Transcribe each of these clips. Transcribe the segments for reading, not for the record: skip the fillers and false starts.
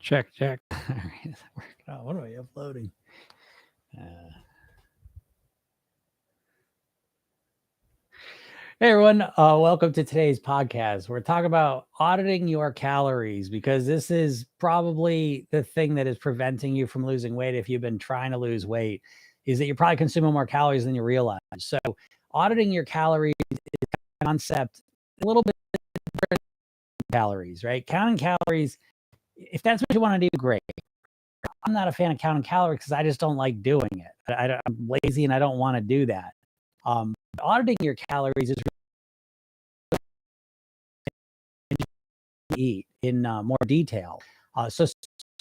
Check. All right, is that working out? What am I uploading? Hey everyone, welcome to today's podcast. We're talking about auditing your calories because this is probably the thing that is preventing you from losing weight if you've been trying to lose weight, is that you're probably consuming more calories than you realize. So auditing your calories is a concept a little bit different than calories, right? Counting calories, if that's what you want to do, great. I'm not a fan of counting calories because I just don't like doing it. I'm lazy and I don't want to do that. Auditing your calories is eat in more detail. So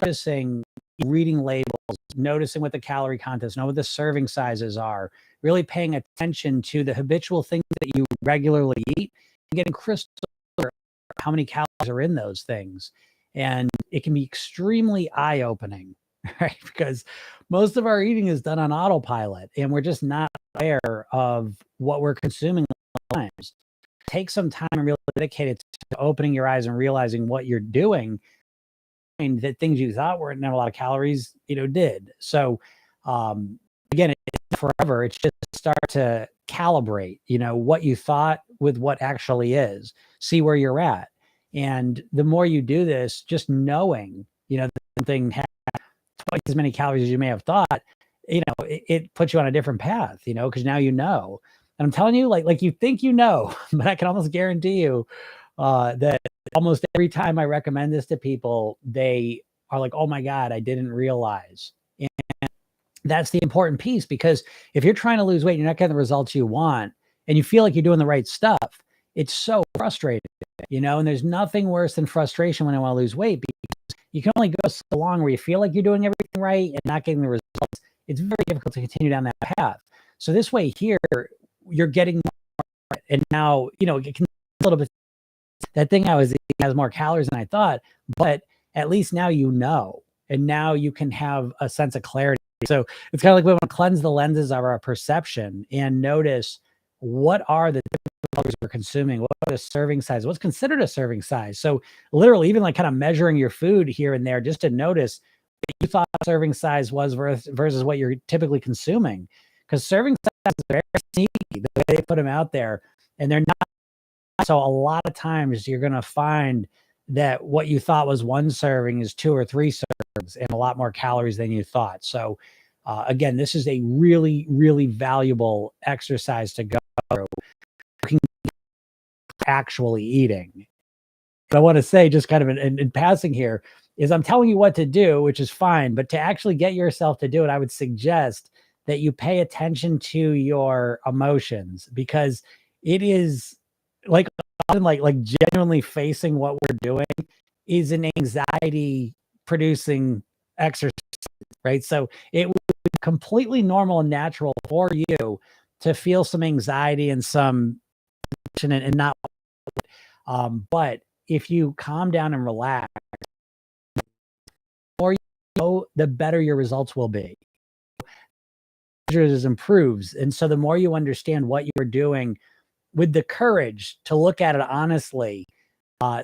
noticing, reading labels, noticing what the calorie contents, know what the serving sizes are, really paying attention to the habitual things that you regularly eat, and getting crystal clear how many calories are in those things. And it can be extremely eye-opening, right? Because most of our eating is done on autopilot, and we're just not aware of what we're consuming at times. Take some time and really dedicate it to opening your eyes and realizing what you're doing, and that things you thought weren't a lot of calories, did. So again, it's forever. It's just start to calibrate, what you thought with what actually is. See where you're at. And the more you do this, just knowing, that something has twice as many calories as you may have thought, it puts you on a different path, because now you know. And I'm telling you, like you think but I can almost guarantee you that almost every time I recommend this to people, they are like, "Oh my God, I didn't realize." And that's the important piece, because if you're trying to lose weight, you're not getting the results you want, and you feel like you're doing the right stuff, it's so frustrating, and there's nothing worse than frustration when I want to lose weight, because you can only go so long where you feel like you're doing everything right and not getting the results. It's very difficult to continue down that path. So this way here, you're getting more, and now, it can a little bit, that thing I was eating has more calories than I thought, but at least now and now you can have a sense of clarity. So it's kind of like we want to cleanse the lenses of our perception and notice what are the calories we're consuming, what are the serving size, what's considered a serving size. So literally, even like kind of measuring your food here and there, just to notice what you thought serving size was versus what you're typically consuming, because serving size is very sneaky the way they put them out there, and they're not. So a lot of times you're going to find that what you thought was one serving is 2 or 3 servings and a lot more calories than you thought. So again, this is a really, really valuable exercise to go through actually eating. But I want to say, just kind of in passing here, is I'm telling you what to do, which is fine, but to actually get yourself to do it, I would suggest that you pay attention to your emotions, because it is like genuinely facing what we're doing is an anxiety producing exercise, right? So it would be completely normal and natural for you to feel some anxiety and some and not, but if you calm down and relax, the more you know, the better your results will be. Measures improves, and so the more you understand what you're doing with the courage to look at it honestly,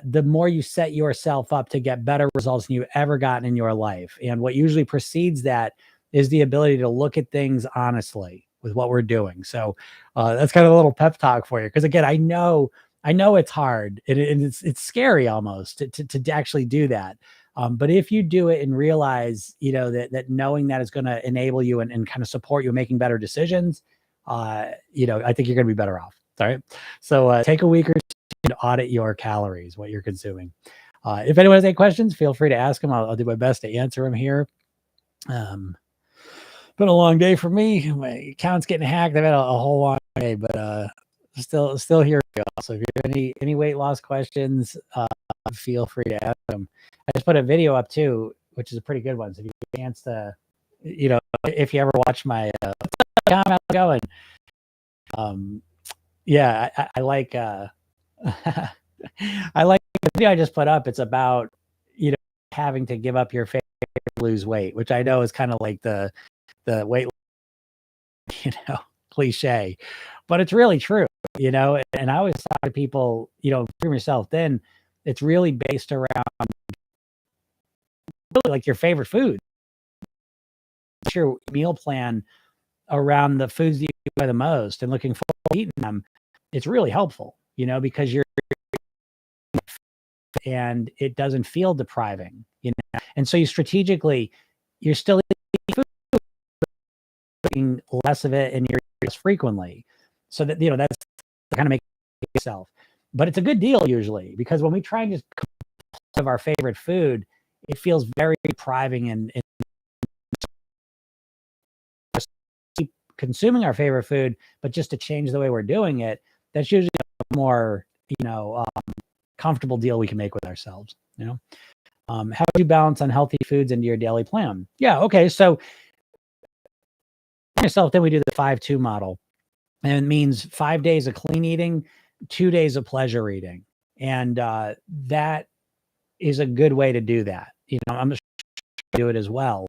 the more you set yourself up to get better results than you've ever gotten in your life. And what usually precedes that is the ability to look at things honestly with what we're doing. So that's kind of a little pep talk for you, because again, I know it's hard, and it's scary almost to actually do that. But if you do it and realize, that knowing that is going to enable you and kind of support you in making better decisions, I think you're going to be better off. All right. So take a week or two to audit your calories, what you're consuming. If anyone has any questions, feel free to ask them. I'll do my best to answer them here. Been a long day for me. My account's getting hacked. I've had a whole long day, but still here we go. So if you have any weight loss questions, feel free to ask them. I just put a video up too, which is a pretty good one. So if you get a chance to, if you ever watch my how's it going? Yeah, I like I like the video I just put up. It's about, having to give up your favorite to lose weight, which I know is kind of like the weight, cliche, but it's really true, and I always talk to people, prove yourself thin. It's really based around really like your favorite food. Your meal plan around the foods that you enjoy the most and looking forward to eating them, it's really helpful, because and it doesn't feel depriving. And so you're still eating less of it and you're less frequently. So that, that's kind of make yourself. But it's a good deal usually, because when we try and just of our favorite food, it feels very depriving and keep consuming our favorite food, but just to change the way we're doing it, that's usually a more, comfortable deal we can make with ourselves. How do you balance unhealthy foods into your daily plan? Yeah. Okay. So yourself, then we do the 5-2 model, and it means 5 days of clean eating, 2 days of pleasure eating. And that is a good way to do that. I'm just do it as well.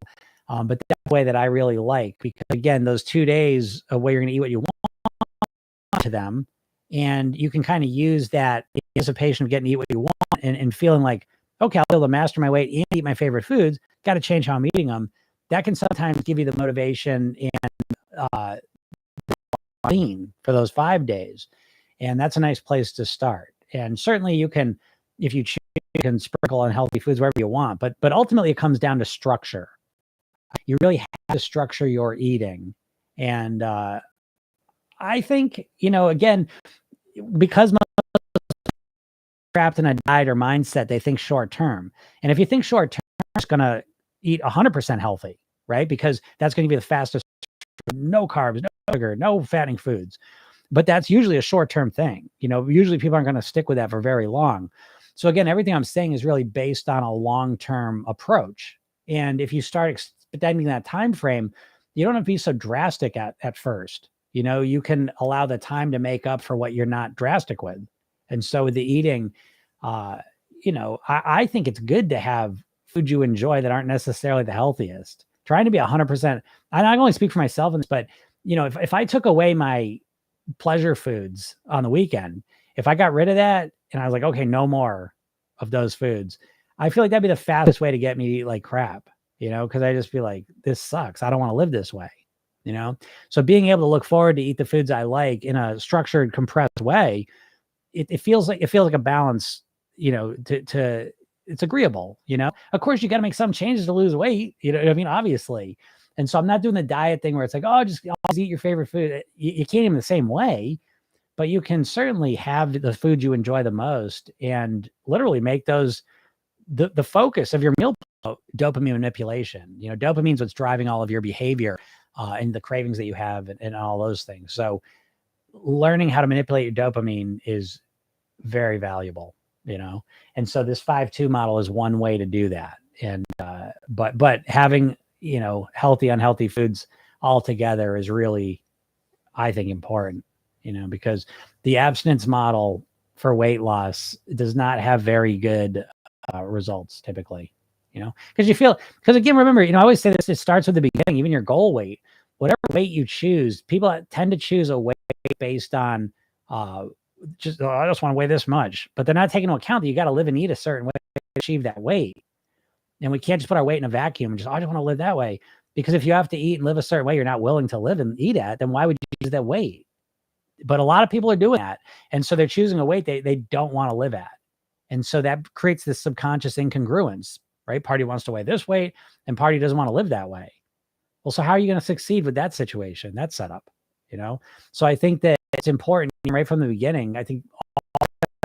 But that's the way that I really like, because again, those 2 days of where you're going to eat what you want to them, and you can kind of use that anticipation of getting to eat what you want and feeling like, okay, I'll be able to master my weight and eat my favorite foods. Got to change how I'm eating them. That can sometimes give you the motivation and clean for those 5 days. And that's a nice place to start. And certainly you can, if you choose, you can sprinkle unhealthy foods wherever you want, but ultimately it comes down to structure. You really have to structure your eating. And I think, again, because most trapped in a diet or mindset, they think short term. And if you think short term, it's going to eat 100% healthy, right? Because that's going to be the fastest, no carbs, no sugar, no fattening foods. But that's usually a short-term thing. Usually people aren't going to stick with that for very long. So again, everything I'm saying is really based on a long-term approach. And if you start extending that time frame, you don't have to be so drastic at first. You can allow the time to make up for what you're not drastic with. And so with the eating, I think it's good to have food you enjoy that aren't necessarily the healthiest. Trying to be 100%. I can only speak for myself in this, but if I took away my pleasure foods on the weekend, if I got rid of that and I was like, okay, no more of those foods, I feel like that'd be the fastest way to get me to eat like crap, because I just feel like this sucks. I don't want to live this way, So being able to look forward to eat the foods I like in a structured, compressed way, it feels like a balance, to it's agreeable, Of course, you got to make some changes to lose weight, obviously. And so I'm not doing the diet thing where it's like, oh, just always eat your favorite food. You can't eat them the same way, but you can certainly have the food you enjoy the most and literally make those the focus of your meal. Dopamine manipulation. Dopamine's what's driving all of your behavior and the cravings that you have and all those things. So learning how to manipulate your dopamine is very valuable, And so this 5-2 model is one way to do that. And but having healthy, unhealthy foods all together is really, I think, important, because the abstinence model for weight loss does not have very good results typically, because again, remember, I always say this, it starts with the beginning, even your goal weight, whatever weight you choose, people tend to choose a weight based on I just want to weigh this much, but they're not taking into account that you got to live and eat a certain way to achieve that weight. And we can't just put our weight in a vacuum and just, I just want to live that way. Because if you have to eat and live a certain way you're not willing to live and eat at, then why would you choose that weight? But a lot of people are doing that. And so they're choosing a weight they don't want to live at. And so that creates this subconscious incongruence, right? Party wants to weigh this weight and party doesn't want to live that way. Well, so how are you going to succeed with that situation, that setup, So I think that it's important right from the beginning. I think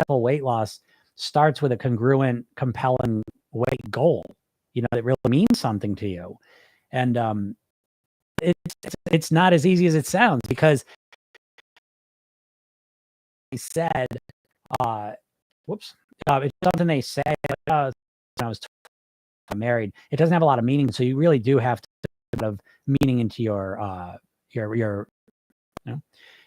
all weight loss starts with a congruent, compelling weight goal, that really means something to you. And it's not as easy as it sounds, because they said, it's something they say, when I was married, it doesn't have a lot of meaning. So you really do have to put a bit of meaning into your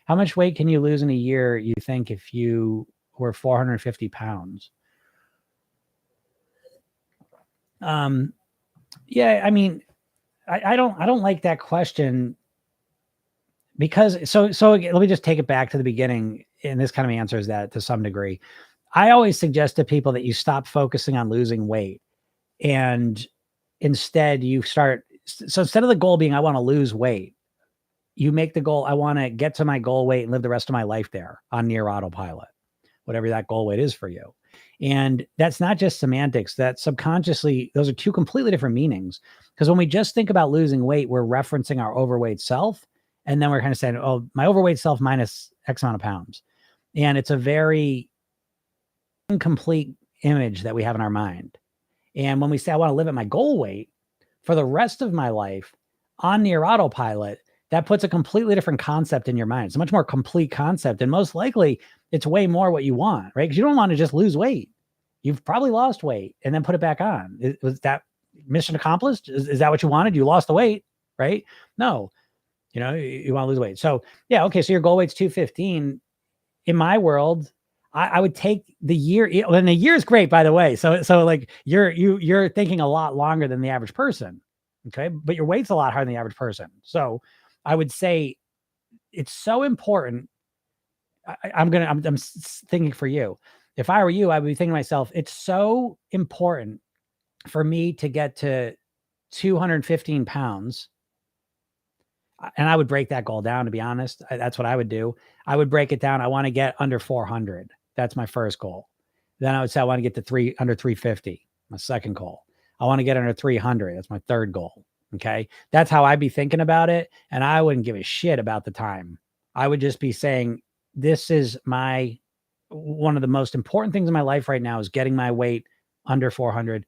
how much weight can you lose in a year, you think, if you were 450 pounds? Yeah, I mean, I don't like that question, because so let me just take it back to the beginning, and this kind of answers that to some degree. I always suggest to people that you stop focusing on losing weight and instead you start, so instead of the goal being, I want to lose weight, you make the goal, I want to get to my goal weight and live the rest of my life there on near autopilot, whatever that goal weight is for you. And that's not just semantics, that subconsciously, those are two completely different meanings. Because when we just think about losing weight, we're referencing our overweight self. And then we're kind of saying, oh, my overweight self minus X amount of pounds. And it's a very incomplete image that we have in our mind. And when we say, I want to live at my goal weight for the rest of my life on near autopilot, that puts a completely different concept in your mind. It's a much more complete concept. And most likely it's way more what you want, right? Because you don't want to just lose weight. You've probably lost weight and then put it back on. Was that mission accomplished? Is that what you wanted? You lost the weight, right? No, you want to lose weight. So yeah, okay. So your goal weight's 215. In my world, I would take the year, and the year is great, by the way. So like you're thinking a lot longer than the average person. Okay. But your weight's a lot higher than the average person. So I would say it's so important. I'm thinking for you. If I were you, I would be thinking to myself, it's so important for me to get to 215 pounds. And I would break that goal down, to be honest. That's what I would do. I would break it down. I want to get under 400. That's my first goal. Then I would say I want to get to under 350. My second goal. I want to get under 300. That's my third goal. Okay. That's how I'd be thinking about it. And I wouldn't give a shit about the time. I would just be saying, this is one of the most important things in my life right now is getting my weight under 400,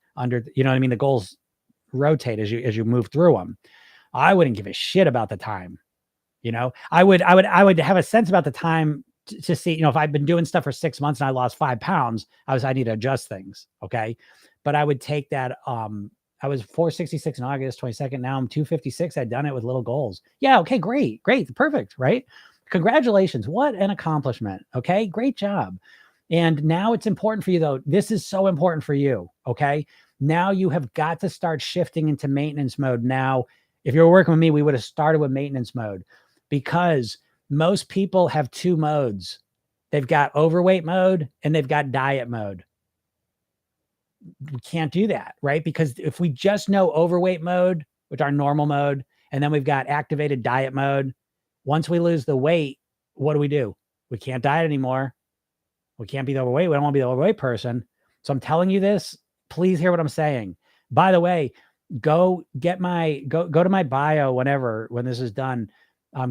you know what I mean? The goals rotate as you move through them. I wouldn't give a shit about the time. I would have a sense about the time to see, if I've been doing stuff for 6 months and I lost 5 pounds, I need to adjust things. Okay. But I would take that, I was 466 in August 22nd. Now I'm 256. I'd done it with little goals. Yeah. Okay. Great. Perfect. Right. Congratulations. What an accomplishment. Okay. Great job. And now it's important for you though. This is so important for you. Okay. Now you have got to start shifting into maintenance mode. Now, if you were working with me, we would have started with maintenance mode, because most people have two modes. They've got overweight mode and they've got diet mode. We can't do that, right? Because if we just know overweight mode, which our normal mode, and then we've got activated diet mode, once we lose the weight, what do? We can't diet anymore. We can't be the overweight. We don't want to be the overweight person. So I'm telling you this, please hear what I'm saying. By the way, go to my bio when this is done.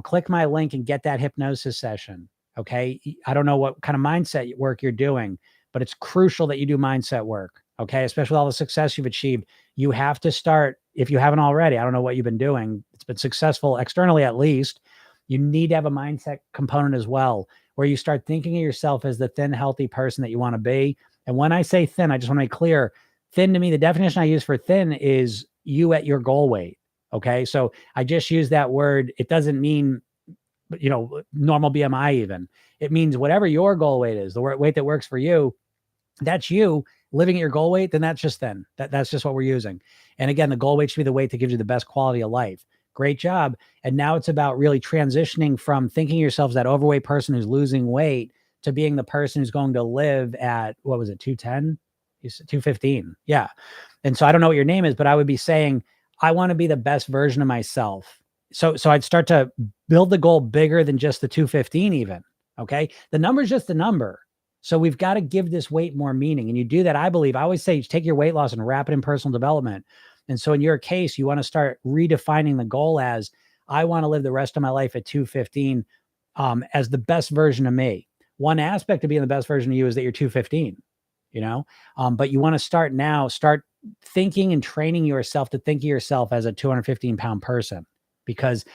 Click my link and get that hypnosis session. Okay. I don't know what kind of mindset work you're doing, but it's crucial that you do mindset work. Okay. Especially with all the success you've achieved. You have to start, if you haven't already, I don't know what you've been doing. It's been successful externally, at least. You need to have a mindset component as well, where you start thinking of yourself as the thin, healthy person that you want to be. And when I say thin, I just want to make clear, thin to me, the definition I use for thin is you at your goal weight. Okay. So I just use that word. It doesn't mean, normal BMI even. It means whatever your goal weight is, the weight that works for you, that's you living at your goal weight, then that's just thin. That's just what we're using. And again, the goal weight should be the weight that gives you the best quality of life. Great job. And now it's about really transitioning from thinking of yourself as that overweight person who's losing weight to being the person who's going to live at, what was it, 210? 215. Yeah. And so I don't know what your name is, but I would be saying, I want to be the best version of myself. So I'd start to build the goal bigger than just the 215 even. Okay. The number is just a number. So we've got to give this weight more meaning. And you do that, I believe. I always say, take your weight loss and wrap it in personal development. And so in your case, you want to start redefining the goal as, I want to live the rest of my life at 215 as the best version of me. One aspect of being the best version of you is that you're 215, but you want to start thinking and training yourself to think of yourself as a 215 pound person, because,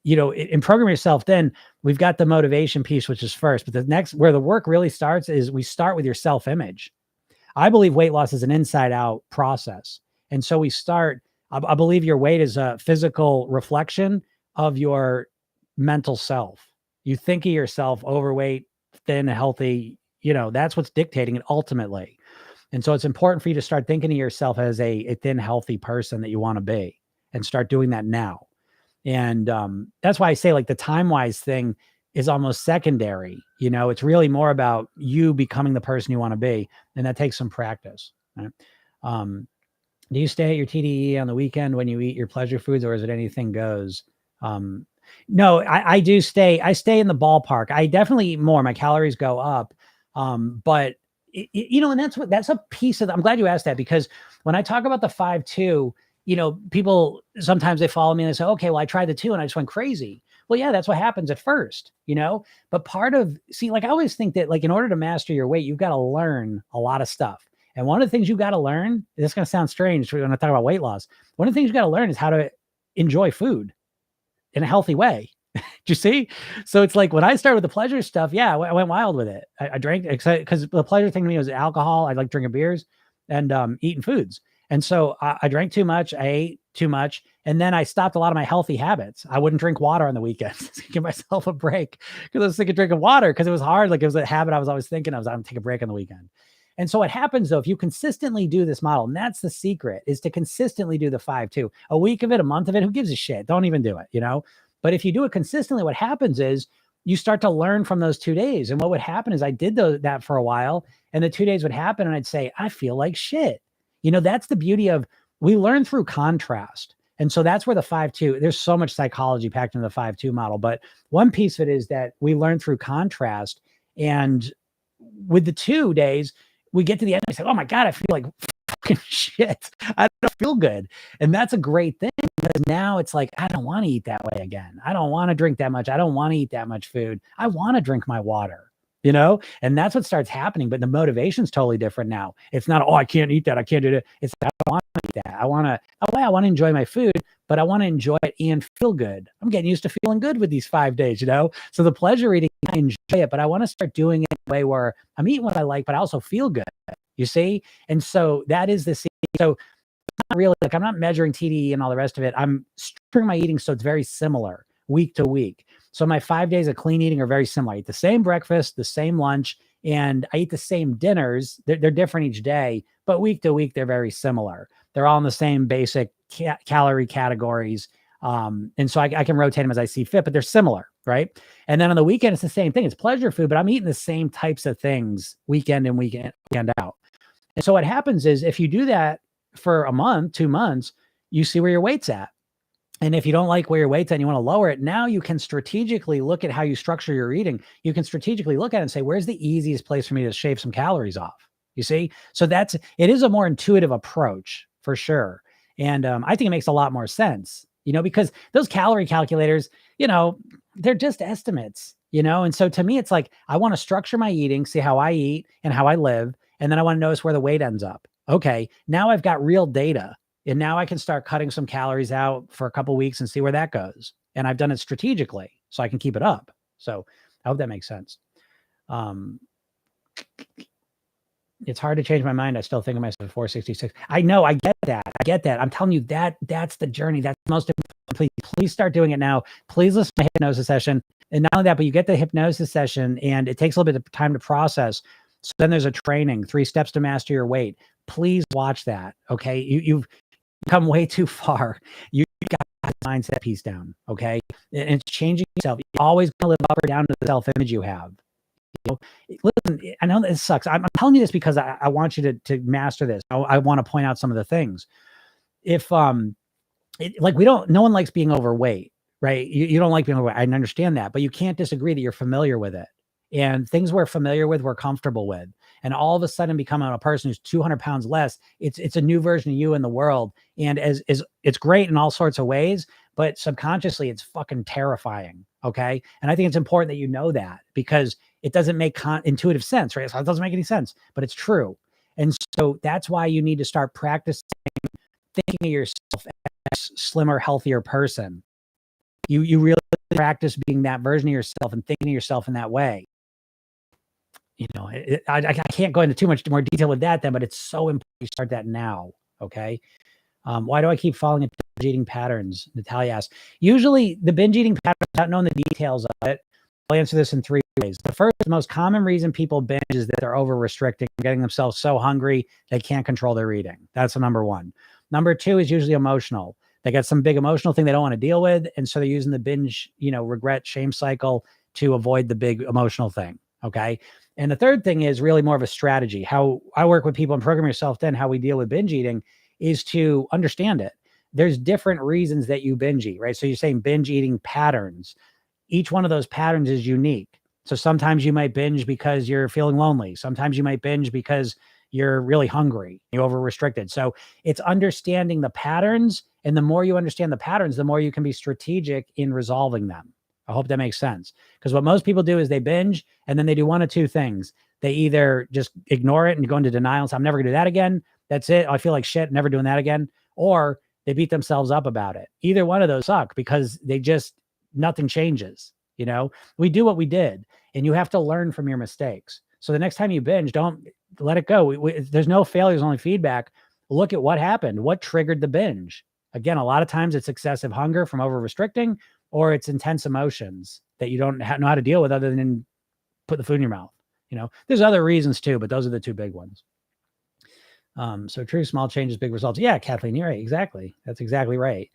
in program yourself, then we've got the motivation piece, which is first, but the next, where the work really starts, is we start with your self-image. I believe weight loss is an inside out process. And so I believe your weight is a physical reflection of your mental self. You think of yourself overweight, thin, healthy, that's what's dictating it ultimately. And so it's important for you to start thinking of yourself as a thin, healthy person that you want to be, and start doing that now. And that's why I say, like, the time-wise thing is almost secondary. It's really more about you becoming the person you want to be. And that takes some practice. Right? Do you stay at your TDE on the weekend when you eat your pleasure foods, or is it anything goes? Um, no, I do stay. I stay in the ballpark. I definitely eat more. My calories go up, but and that's a piece of. I'm glad you asked that, because when I talk about the 5-2, people sometimes they follow me and they say, "Okay, well, I tried the 2 and I just went crazy." Well, yeah, that's what happens at first. But like I always think that, like, in order to master your weight, you've got to learn a lot of stuff. And one of the things you got to learn, this is going to sound strange when I talk about weight loss. One of the things you got to learn is how to enjoy food in a healthy way. Do you see? So it's like when I started with the pleasure stuff, yeah, I went wild with it. I drank because the pleasure thing to me was alcohol. I like drinking beers and eating foods. And so I drank too much. I ate too much. And then I stopped a lot of my healthy habits. I wouldn't drink water on the weekends to give myself a break because I was sick of drinking water because it was hard. Like, it was a habit I was always thinking I'm going to take a break on the weekend. And so what happens though, if you consistently do this model, and that's the secret, is to consistently do the 5-2, a week of it, a month of it, who gives a shit? Don't even do it. But if you do it consistently, what happens is you start to learn from those 2 days. And what would happen is I did that for a while, and the 2 days would happen and I'd say, I feel like shit. That's the beauty of, we learn through contrast. And so that's where the 5-2, there's so much psychology packed into the 5-2 model. But one piece of it is that we learn through contrast. And with the 2 days, we get to the end and we say, oh my God, I feel like fucking shit. I don't feel good. And that's a great thing, because now it's like, I don't want to eat that way again. I don't want to drink that much. I don't want to eat that much food. I want to drink my water. And that's what starts happening. But the motivation's totally different now. It's not, oh, I can't eat that. I can't do that. It's, I don't want to eat that. I want to enjoy my food, but I want to enjoy it and feel good. I'm getting used to feeling good with these 5 days. So the pleasure eating, I enjoy it, but I want to start doing it in a way where I'm eating what I like, but I also feel good. You see? And so that is the secret. So it's not really like, I'm not measuring TDE and all the rest of it. I'm structuring my eating so it's very similar week to week. So my 5 days of clean eating are very similar. I eat the same breakfast, the same lunch, and I eat the same dinners. They're different each day, but week to week, they're very similar. They're all in the same basic calorie categories. And so I can rotate them as I see fit, but they're similar, right? And then on the weekend, it's the same thing. It's pleasure food, but I'm eating the same types of things weekend in, weekend out. And so what happens is, if you do that for a month, 2 months, you see where your weight's at. And if you don't like where your weight's at and you want to lower it, now you can strategically look at how you structure your eating. You can strategically look at it and say, where's the easiest place for me to shave some calories off? You see? So it is a more intuitive approach for sure. And I think it makes a lot more sense, because those calorie calculators, they're just estimates, And so to me, it's like, I want to structure my eating, see how I eat and how I live. And then I want to notice where the weight ends up. Okay, now I've got real data. And now I can start cutting some calories out for a couple of weeks and see where that goes. And I've done it strategically so I can keep it up. So I hope that makes sense. It's hard to change my mind. I still think of myself at 466. I know. I get that. I'm telling you, that's the journey. That's the most important. Please start doing it now. Please listen to my hypnosis session. And not only that, but you get the hypnosis session and it takes a little bit of time to process. So then there's a training, 3 steps to master your weight. Please watch that. Okay. You've come way too far. You got the mindset piece down. Okay. And it's changing yourself. You're always going to live up or down to the self-image you have. Listen, I know this sucks. I'm telling you this because I want you to master this. I want to point out some of the things. If, no one likes being overweight, right? You don't like being overweight. I understand that, but you can't disagree that you're familiar with it. And things we're familiar with, we're comfortable with. And all of a sudden becoming a person who's 200 pounds less, it's a new version of you in the world. And it's great in all sorts of ways, but subconsciously it's fucking terrifying. Okay. And I think it's important that you know that, because it doesn't make intuitive sense, right? So it doesn't make any sense, but it's true. And so that's why you need to start practicing thinking of yourself as a slimmer, healthier person. You really practice being that version of yourself and thinking of yourself in that way. I can't go into too much more detail with that then, but it's so important you start that now. Okay. Why do I keep falling into binge eating patterns? Natalia asks. Usually the binge eating patterns, without knowing the details of it, I'll answer this in 3 ways. The first, most common reason people binge is that they're over restricting, getting themselves so hungry they can't control their eating. That's the number one. Number 2 is usually emotional. They got some big emotional thing they don't want to deal with. And so they're using the binge, regret, shame cycle to avoid the big emotional thing. Okay. And the third thing is really more of a strategy. How I work with people and Program Yourself Then, how we deal with binge eating is to understand it. There's different reasons that you binge eat, right? So you're saying binge eating patterns. Each one of those patterns is unique. So sometimes you might binge because you're feeling lonely. Sometimes you might binge because you're really hungry, you're over restricted. So it's understanding the patterns. And the more you understand the patterns, the more you can be strategic in resolving them. I hope that makes sense. Because what most people do is they binge and then they do one of two things. They either just ignore it and go into denial and say, I'm never gonna do that again. That's it. I feel like shit, never doing that again. Or they beat themselves up about it. Either one of those suck because nothing changes. We do what we did, and you have to learn from your mistakes. So the next time you binge, don't let it go. There's no failures, only feedback. Look at what happened. What triggered the binge? Again, a lot of times it's excessive hunger from over restricting, or it's intense emotions that you don't know how to deal with other than put the food in your mouth. There's other reasons too, but those are the two big ones. So true, small changes, big results. Yeah, Kathleen, you're right. Exactly. That's exactly right.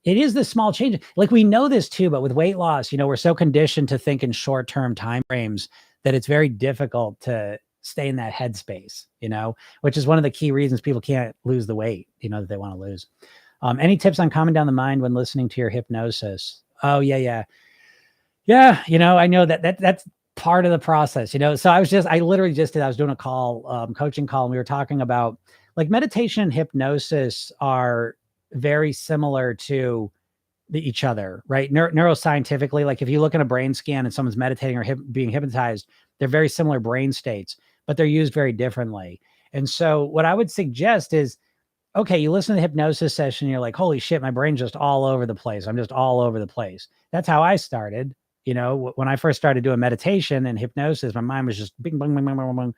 It is the small change. Like we know this too, but with weight loss, we're so conditioned to think in short-term time frames that it's very difficult to stay in that headspace, which is one of the key reasons people can't lose the weight, that they want to lose. Any tips on calming down the mind when listening to your hypnosis? Oh, yeah. Yeah. I know that's part of the process, so I literally just did, I was doing a call, coaching call, and we were talking about like meditation and hypnosis are very similar to each other, right? Neuroscientifically, like if you look at a brain scan and someone's meditating or being hypnotized, they're very similar brain states, but they're used very differently. And so what I would suggest is, okay, you listen to the hypnosis session, you're like, holy shit, my brain's just all over the place. I'm just all over the place. That's how I started. When I first started doing meditation and hypnosis, my mind was just bing, bing, bing, bing, bing, bing.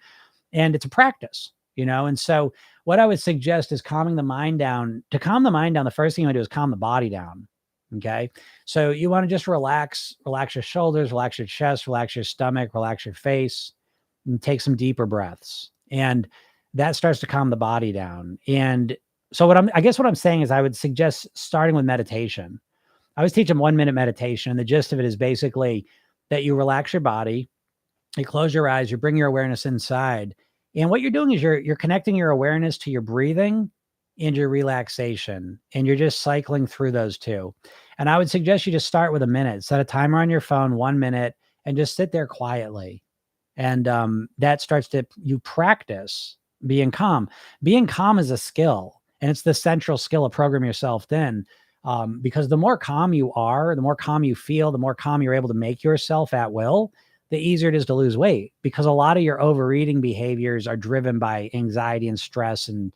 And it's a practice, and so what I would suggest is calming the mind down. To calm the mind down, the first thing you want to do is calm the body down. Okay. So you want to just relax your shoulders, relax your chest, relax your stomach, relax your face, and take some deeper breaths. And that starts to calm the body down. And so what I'm saying is I would suggest starting with meditation. I always teach them 1 minute meditation. And the gist of it is basically that you relax your body, you close your eyes, you bring your awareness inside. And what you're doing is you're connecting your awareness to your breathing and your relaxation. And you're just cycling through those two. And I would suggest you just start with a minute, set a timer on your phone, 1 minute, and just sit there quietly. And that starts you practice being calm. Being calm is a skill, and it's the central skill of programming yourself then. Because the more calm you are, the more calm you feel, the more calm you're able to make yourself at will, the easier it is to lose weight, because a lot of your overeating behaviors are driven by anxiety and stress and,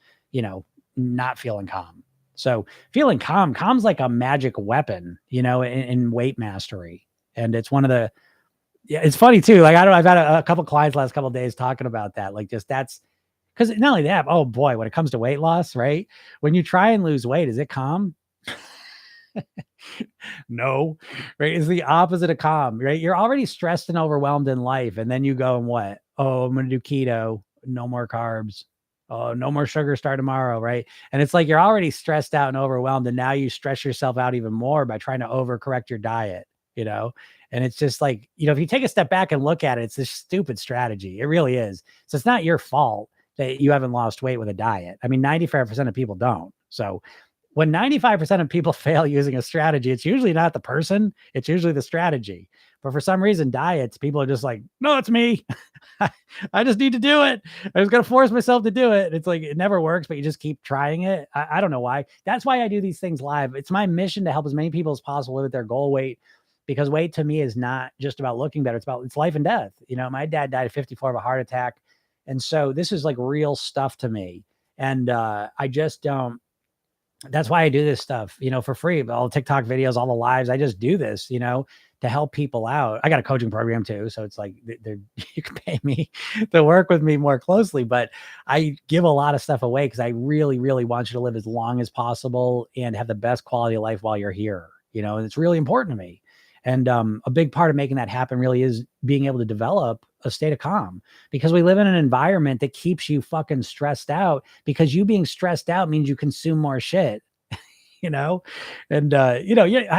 not feeling calm. So feeling calm's like a magic weapon, in weight mastery. And it's one of the, yeah, it's funny too. Like, I've had a couple clients last couple of days talking about that. Like that's because not only that, oh boy, when it comes to weight loss, right? When you try and lose weight, is it calm? No, right? It's the opposite of calm, right? You're already stressed and overwhelmed in life. And then you go and what? Oh, I'm going to do keto. No more carbs. Oh, no more sugar, start tomorrow. Right. And it's like, you're already stressed out and overwhelmed. And now you stress yourself out even more by trying to overcorrect your diet, and it's just like, if you take a step back and look at it, it's this stupid strategy. It really is. So it's not your fault that you haven't lost weight with a diet. I mean, 95% of people don't. So when 95% of people fail using a strategy, it's usually not the person, it's usually the strategy. But for some reason, diets, people are just like, no, it's me. I just need to do it. I was going to force myself to do it. It's like, it never works, but you just keep trying it. I don't know why. That's why I do these things live. It's my mission to help as many people as possible live with their goal weight, because weight to me is not just about looking better. It's life and death. My dad died at 54 of a heart attack. And so this is like real stuff to me. And I just don't, that's why I do this stuff, for free. All the TikTok videos, all the lives, I just do this, to help people out. I got a coaching program too. So it's like, you can pay me to work with me more closely, but I give a lot of stuff away because I really, really want you to live as long as possible and have the best quality of life while you're here, and it's really important to me. And a big part of making that happen really is being able to develop a state of calm, because we live in an environment that keeps you fucking stressed out, because you being stressed out means you consume more shit, and how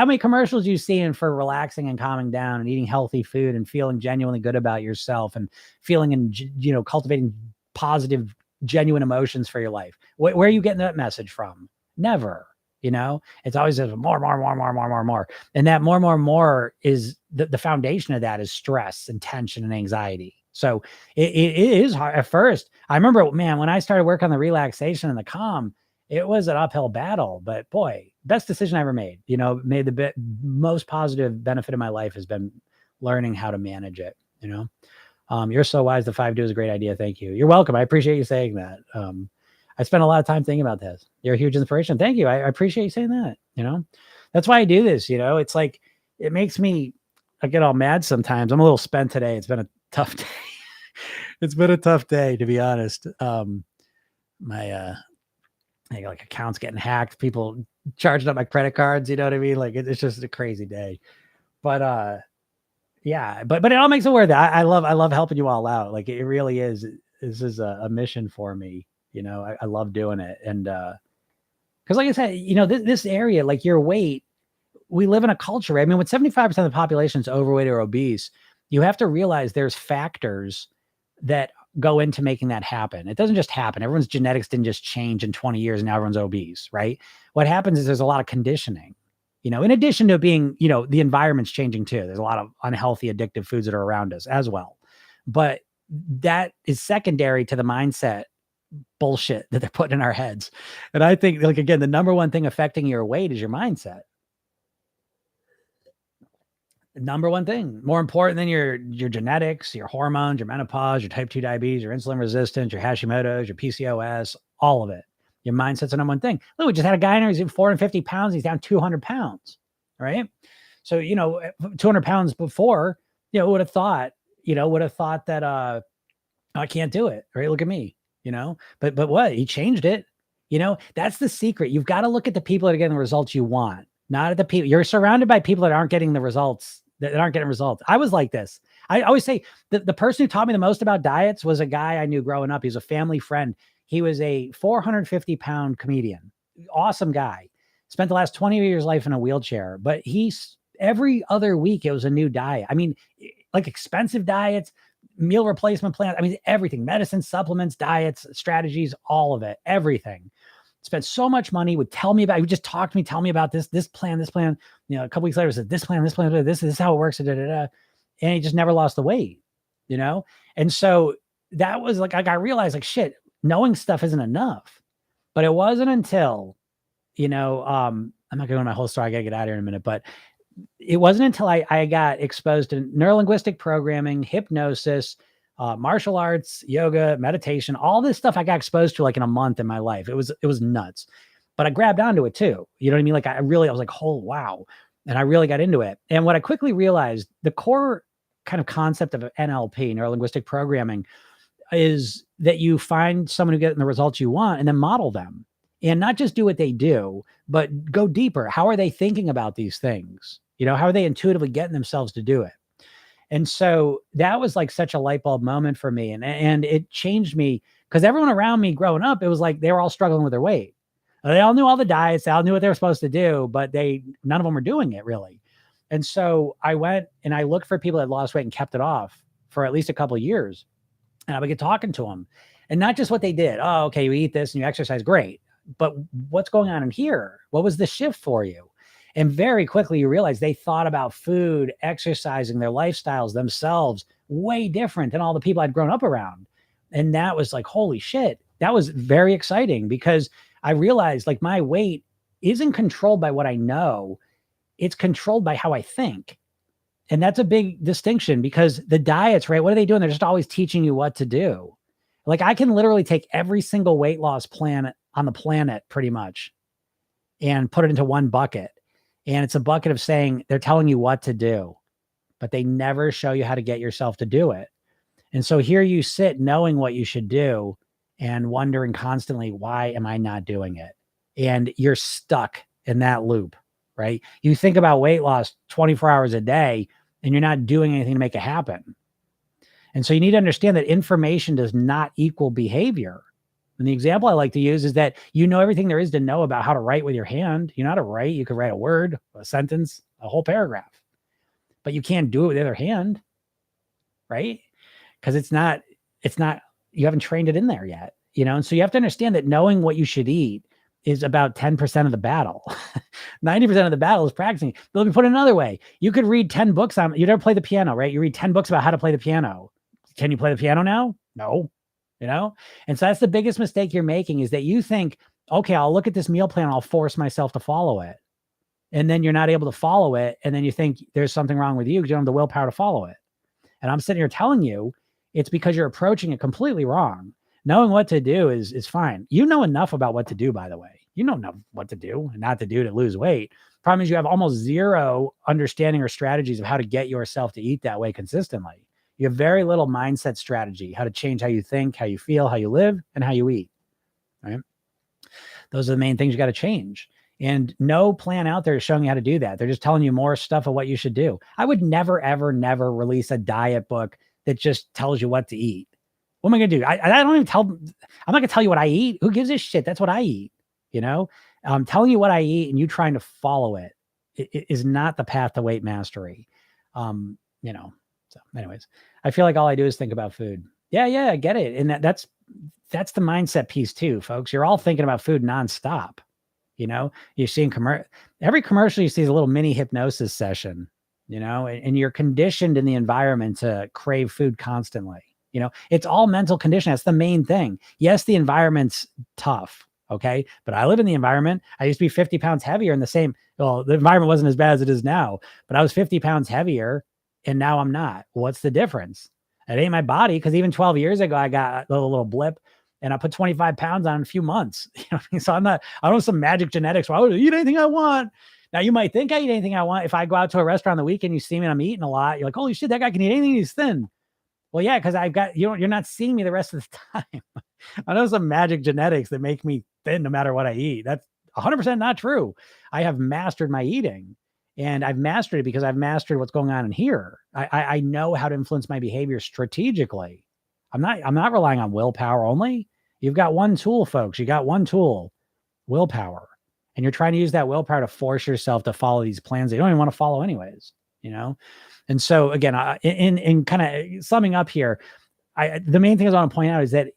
many commercials you seeing for relaxing and calming down and eating healthy food and feeling genuinely good about yourself and feeling and, cultivating positive genuine emotions for your life. Where are you getting that message from? Never. It's always just more, more, more, more, more, more, more. And that more, more, more is the foundation of that is stress and tension and anxiety. So it is hard at first. I remember, man, when I started working on the relaxation and the calm, it was an uphill battle, but boy, best decision I ever made. Made the most positive benefit of my life has been learning how to manage it. You're so wise. The 5 do is a great idea. Thank you. You're welcome. I appreciate you saying that. I spent a lot of time thinking about this. You're a huge inspiration. Thank you. I appreciate you saying that. That's why I do this. It's like, it makes me, I get all mad sometimes. I'm a little spent today. It's been a tough day. It's been a tough day, to be honest. My, like accounts getting hacked, people charging up my credit cards. You know what I mean? Like it's just a crazy day, but, yeah, but it all makes it worth it. I love helping you all out. Like it really is. This is a mission for me. I love doing it. And, cause like I said, this area, like your weight, we live in a culture. Right? I mean, when 75% of the population is overweight or obese, you have to realize there's factors that go into making that happen. It doesn't just happen. Everyone's genetics didn't just change in 20 years and now everyone's obese, right? What happens is there's a lot of conditioning, in addition to being, the environment's changing too. There's a lot of unhealthy, addictive foods that are around us as well. But that is secondary to the mindset bullshit that they're putting in our heads. And I think, like, again, the number one thing affecting your weight is your mindset. Number one thing, more important than your genetics, your hormones, your menopause, your type 2 diabetes, your insulin resistance, your Hashimoto's, your PCOS, all of it. Your mindset's the number one thing. Look, we just had a guy in there, he's 450 pounds, he's down 200 pounds, right? So, 200 pounds before, would have thought that, I can't do it, right? Look at me, but what? He changed it. That's the secret. You've got to look at the people that are getting the results you want, not at the people. You're surrounded by people that aren't getting the results, that aren't getting results. I was like this. I always say the person who taught me the most about diets was a guy I knew growing up. He was a family friend. He was a 450-pound comedian. Awesome guy. Spent the last 20 years of his life in a wheelchair, but every other week it was a new diet. I mean, like expensive diets, meal replacement plans. I mean, everything, medicine, supplements, diets, strategies, all of it, everything. Spent so much money, would just talk to me, tell me about this plan. A couple weeks later said this plan, this is how it works. And he just never lost the weight, And so that was like, I realized like, shit, knowing stuff isn't enough. But it wasn't until, I'm not going to go into my whole story. I got to get out of here in a minute, but it wasn't until I got exposed to neurolinguistic programming, hypnosis, martial arts, yoga, meditation, all this stuff I got exposed to like in a month in my life. It was nuts, but I grabbed onto it too. You know what I mean? Like I was like, oh, wow. And I really got into it. And what I quickly realized, the core kind of concept of NLP, neurolinguistic programming, is that you find someone who gets the results you want and then model them, and not just do what they do, but go deeper. How are they thinking about these things? How are they intuitively getting themselves to do it? And so that was like such a light bulb moment for me. And it changed me, because everyone around me growing up, it was like they were all struggling with their weight. They all knew all the diets, they all knew what they were supposed to do, but none of them were doing it really. And so I went and I looked for people that lost weight and kept it off for at least a couple of years. And I would get talking to them, and not just what they did. Oh, okay, you eat this and you exercise, great. But what's going on in here? What was the shift for you? And very quickly you realize they thought about food, exercising, their lifestyles, themselves way different than all the people I'd grown up around. And that was like, holy shit. That was very exciting, because I realized like my weight isn't controlled by what I know. It's controlled by how I think. And that's a big distinction, because the diets, right? What are they doing? They're just always teaching you what to do. Like I can literally take every single weight loss plan on the planet pretty much and put it into one bucket. And it's a bucket of saying they're telling you what to do, but they never show you how to get yourself to do it. And so here you sit knowing what you should do and wondering constantly, why am I not doing it? And you're stuck in that loop, right? You think about weight loss 24 hours a day and you're not doing anything to make it happen. And so you need to understand that information does not equal behavior. And the example I like to use is that everything there is to know about how to write with your hand. You know how to write. You could write a word, a sentence, a whole paragraph, but you can't do it with the other hand, right? Because it's not, you haven't trained it in there yet. And so you have to understand that knowing what you should eat is about 10% of the battle. 90% of the battle is practicing. But let me put it another way. You could read 10 books on, you never play the piano, right? You read 10 books about how to play the piano. Can you play the piano now? No, And so that's the biggest mistake you're making, is that you think, okay, I'll look at this meal plan. I'll force myself to follow it. And then you're not able to follow it. And then you think there's something wrong with you because you don't have the willpower to follow it. And I'm sitting here telling you, it's because you're approaching it completely wrong. Knowing what to do is fine. You know enough about what to do, by the way. You know enough what to do and not to do to lose weight. Problem is you have almost zero understanding or strategies of how to get yourself to eat that way consistently. You have very little mindset strategy, how to change how you think, how you feel, how you live, and how you eat, right? Those are the main things you got to change. And no plan out there is showing you how to do that. They're just telling you more stuff of what you should do. I would never, ever, never release a diet book that just tells you what to eat. What am I going to do? I don't even I'm not going to tell you what I eat. Who gives a shit? That's what I eat. Telling you what I eat and you trying to follow it is not the path to weight mastery. So anyways, I feel like all I do is think about food. Yeah, I get it. And that's the mindset piece too, folks. You're all thinking about food nonstop. You're seeing every commercial you see is a little mini hypnosis session, and you're conditioned in the environment to crave food constantly. It's all mental condition. That's the main thing. Yes, the environment's tough. Okay. But I live in the environment. I used to be 50 pounds heavier the environment wasn't as bad as it is now, but I was 50 pounds heavier and now I'm not. What's the difference? It ain't my body. Cause even 12 years ago, I got a little blip and I put 25 pounds on in a few months. So I don't have some magic genetics where I would eat anything I want. Now you might think I eat anything I want. If I go out to a restaurant on the weekend, you see me and I'm eating a lot. You're like, holy shit, that guy can eat anything. He's thin. Well, yeah, because you're not seeing me the rest of the time. I know some magic genetics that make me thin no matter what I eat. That's 100% not true. I have mastered my eating, and I've mastered it because I've mastered what's going on in here. I know how to influence my behavior strategically. I'm not relying on willpower only. You've got one tool, folks. You got one tool, willpower, and you're trying to use that willpower to force yourself to follow these plans that you don't even want to follow anyways. And so again, in kind of summing up here, the main thing I want to point out is that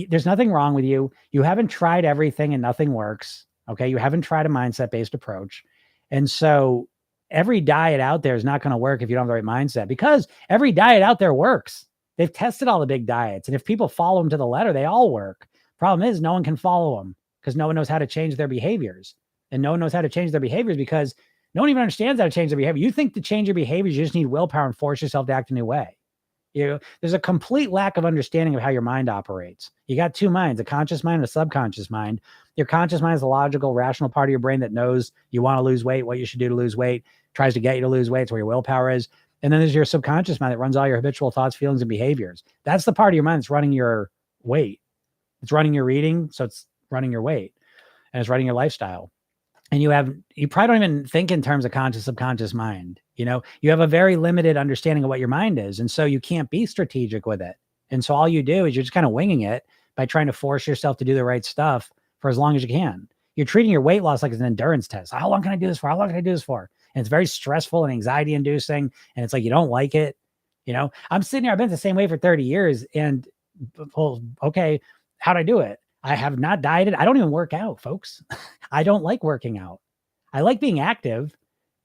there's nothing wrong with you. You haven't tried everything and nothing works. Okay. You haven't tried a mindset-based approach. And so every diet out there is not going to work if you don't have the right mindset, because every diet out there works. They've tested all the big diets. And if people follow them to the letter, they all work. Problem is no one can follow them because no one knows how to change their behaviors. And no one knows how to change their behaviors because no one even understands how to change their behavior. You think to change your behaviors, you just need willpower and force yourself to act a new way. There's a complete lack of understanding of how your mind operates. You got two minds, a conscious mind and a subconscious mind. Your conscious mind is the logical, rational part of your brain that knows you want to lose weight, what you should do to lose weight, tries to get you to lose weight. It's where your willpower is. And then there's your subconscious mind that runs all your habitual thoughts, feelings, and behaviors. That's the part of your mind that's running your weight. It's running your eating, so it's running your weight, and it's running your lifestyle. And you probably don't even think in terms of conscious, subconscious mind. You have a very limited understanding of what your mind is. And so you can't be strategic with it. And so all you do is you're just kind of winging it by trying to force yourself to do the right stuff for as long as you can. You're treating your weight loss like it's an endurance test. How long can I do this for? How long can I do this for? And it's very stressful and anxiety inducing. And it's like, you don't like it. I'm sitting here, I've been the same way for 30 years. And well, okay, how'd I do it? I have not dieted. I don't even work out, folks. I don't like working out. I like being active,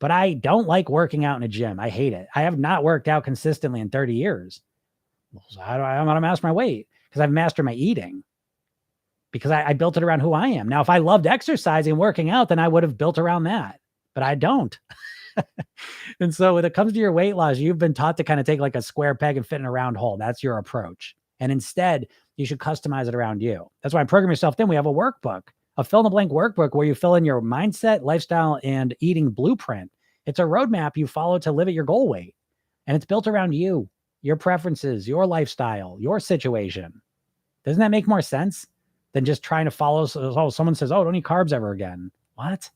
but I don't like working out in a gym. I hate it. I have not worked out consistently in 30 years. So I'm going to master my weight because I've mastered my eating, because I built it around who I am. Now, if I loved exercising and working out, then I would have built around that, but I don't. And so when it comes to your weight loss, you've been taught to kind of take like a square peg and fit in a round hole. That's your approach. And instead, you should customize it around you. That's why in Program Yourself Thin, we have a workbook, a fill in the blank workbook where you fill in your mindset, lifestyle, and eating blueprint. It's a roadmap you follow to live at your goal weight. And it's built around you, your preferences, your lifestyle, your situation. Doesn't that make more sense than just trying to follow? Oh, someone says, oh, don't eat carbs ever again. What?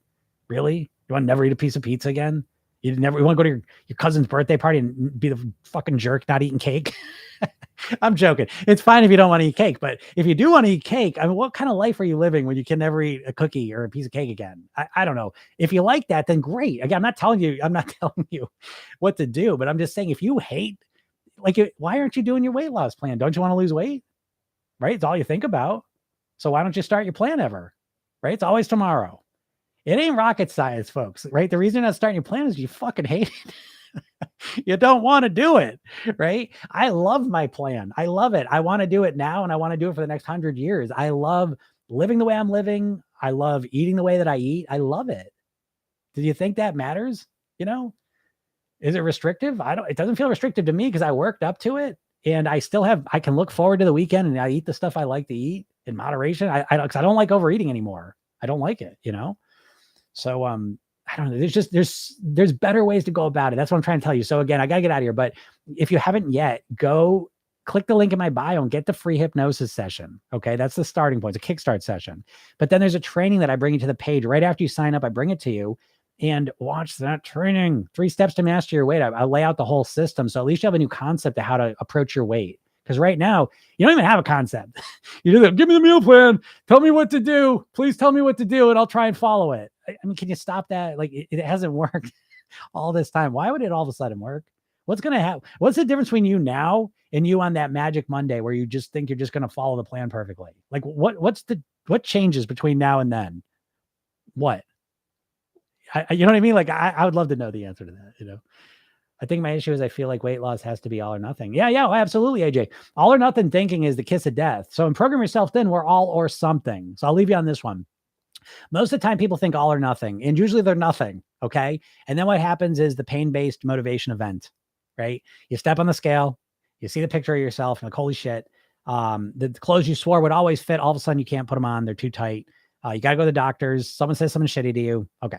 Really? You want to never eat a piece of pizza again? You want to go to your cousin's birthday party and be the fucking jerk not eating cake? I'm joking. It's fine if you don't want to eat cake, but if you do want to eat cake, I mean, what kind of life are you living when you can never eat a cookie or a piece of cake again? I don't know. If you like that, then great. Again, I'm not telling you what to do, but I'm just saying, if you hate, why aren't you doing your weight loss plan? Don't you want to lose weight? Right? It's all you think about. So why don't you start your plan ever? Right? It's always tomorrow. It ain't rocket science, folks, right? The reason you're not starting your plan is you fucking hate it. You don't want to do it, right? I love my plan. I love it. I want to do it now, and I want to do it for the next 100 years. I love living the way I'm living. I love eating the way that I eat. I love it. Do you think that matters? You know, is it restrictive? It doesn't feel restrictive to me because I worked up to it, and I can look forward to the weekend, and I eat the stuff I like to eat in moderation. Cause I don't like overeating anymore. I don't like it, you know? So, I don't know. There's better ways to go about it. That's what I'm trying to tell you. So again, I gotta get out of here, but if you haven't yet, go click the link in my bio and get the free hypnosis session. Okay. That's the starting point. It's a kickstart session, but then there's a training that I bring you to the page right after you sign up. I bring it to you and watch that training. 3 steps to master your weight. I lay out the whole system. So at least you have a new concept of how to approach your weight. Because right now you don't even have a concept. You do give me the meal plan. Tell me what to do. Please tell me what to do, and I'll try and follow it. I mean, can you stop that? Like it hasn't worked all this time. Why would it all of a sudden work? What's going to happen? What's the difference between you now and you on that magic Monday where you just think you're just going to follow the plan perfectly? Like what changes between now and then? What? You know what I mean? Like I would love to know the answer to that, you know? I think my issue is I feel like weight loss has to be all or nothing. Yeah, absolutely, AJ. All or nothing thinking is the kiss of death. So in Program Yourself Thin, we're all or something. So I'll leave you on this one. Most of the time people think all or nothing, and usually they're nothing. Okay. And then what happens is the pain-based motivation event, right? You step on the scale, you see the picture of yourself and like, holy shit. The clothes you swore would always fit. All of a sudden you can't put them on. They're too tight. You got to go to the doctors. Someone says something shitty to you. Okay.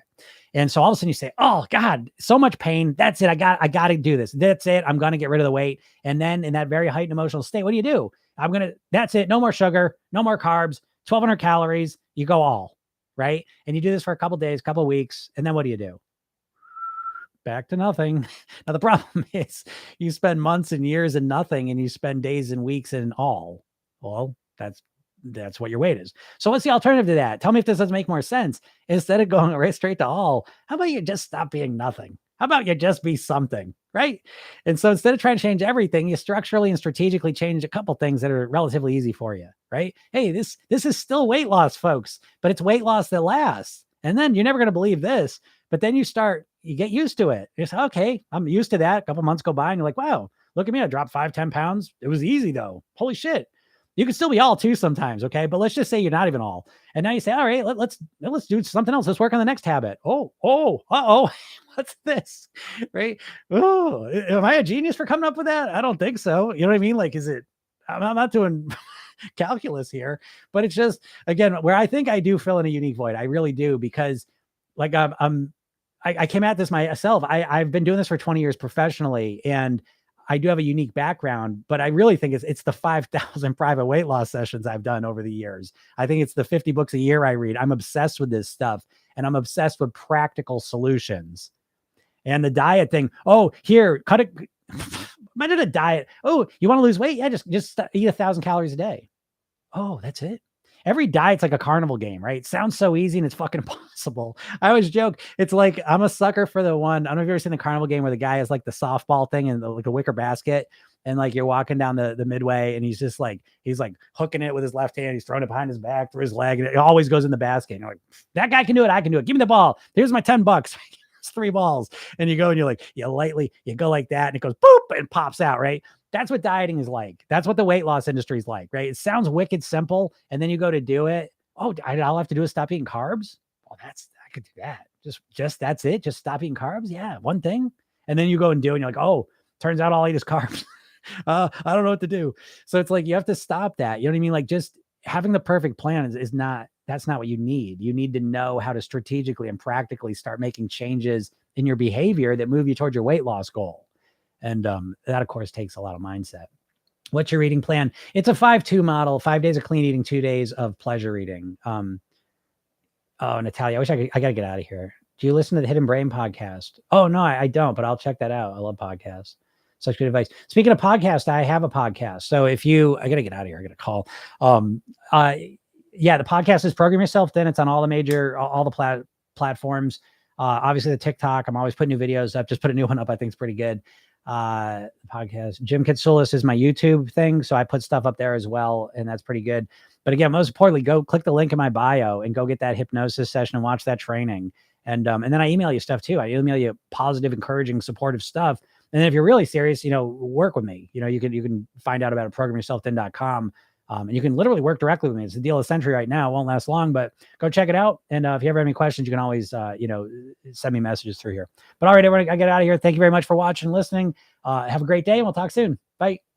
And so all of a sudden you say, oh God, so much pain. That's it. I got to do this. That's it. I'm going to get rid of the weight. And then in that very heightened emotional state, what do? That's it. No more sugar, no more carbs, 1,200 calories. You go all right. And you do this for a couple days, couple weeks. And then what do? Back to nothing. Now, the problem is you spend months and years in nothing, and you spend days and weeks in all. Well, that's what your weight is. So what's the alternative to that? Tell me if this doesn't make more sense. Instead of going right straight to all, how about you just stop being nothing? How about you just be something, right? And so instead of trying to change everything, you structurally and strategically change a couple things that are relatively easy for you, right? Hey, this is still weight loss, folks, but it's weight loss that lasts. And then you're never going to believe this, but then you get used to it. You say, okay, I'm used to that. A couple months go by and you're like, wow, look at me. I dropped 5-10 pounds. It was easy though. Holy shit. You can still be all too sometimes. Okay. But let's just say you're not even all. And now you say, all right, let's do something else. Let's work on the next habit. Oh, what's this? Right. Oh, am I a genius for coming up with that? I don't think so. You know what I mean? Like, I'm not doing calculus here, but it's just, again, where I think I do fill in a unique void. I really do, because like I came at this myself. I've been doing this for 20 years professionally, and I do have a unique background, but I really think it's the 5,000 private weight loss sessions I've done over the years. I think it's the 50 books a year I read. I'm obsessed with this stuff, and I'm obsessed with practical solutions. And the diet thing. Oh, here, cut it. Imagine a diet. Oh, you want to lose weight? Yeah, just eat 1,000 calories a day. Oh, that's it. Every diet's like a carnival game, right? It sounds so easy and it's fucking impossible. I always joke. It's like, I'm a sucker for the one. I don't know if you've ever seen the carnival game where the guy has like the softball thing and like a wicker basket. And like you're walking down the midway and he's hooking it with his left hand. He's throwing it behind his back through his leg. And it always goes in the basket. And you're like, that guy can do it. I can do it. Give me the ball. Here's my $10. It's 3 balls. And you go and you're like, you go like that and it goes boop and pops out, right? That's what dieting is like. That's what the weight loss industry is like, right? It sounds wicked simple. And then you go to do it. Oh, all I have to do is stop eating carbs. Oh, I could do that. Just that's it. Just stop eating carbs. Yeah. One thing. And then you go and do it and you're like, oh, turns out all I eat is carbs. I don't know what to do. So it's like, you have to stop that. You know what I mean? Like, just having the perfect plan that's not what you need. You need to know how to strategically and practically start making changes in your behavior that move you towards your weight loss goal. And that, of course, takes a lot of mindset. What's your eating plan? It's a 5-2 model, 5 days of clean eating, 2 days of pleasure eating. Oh, Natalia, I got to get out of here. Do you listen to the Hidden Brain podcast? Oh, no, I don't, but I'll check that out. I love podcasts. Such good advice. Speaking of podcasts, I have a podcast. So I got to get out of here. I got to call. The podcast is Program Yourself Thin. It's on all the platforms. Obviously the TikTok, I'm always putting new videos up. Just put a new one up. I think it's pretty good. Podcast. Jim Katsoulis is my YouTube thing. So I put stuff up there as well. And that's pretty good. But again, most importantly, go click the link in my bio and go get that hypnosis session and watch that training. And then I email you stuff too. I email you positive, encouraging, supportive stuff. And then if you're really serious, work with me. You can find out about it at programyourselfthin.com. And you can literally work directly with me. It's the deal of the century right now. It won't last long, but go check it out. And if you ever have any questions, you can always, send me messages through here. But all right, everyone, I get out of here. Thank you very much for watching and listening. Have a great day, and we'll talk soon. Bye.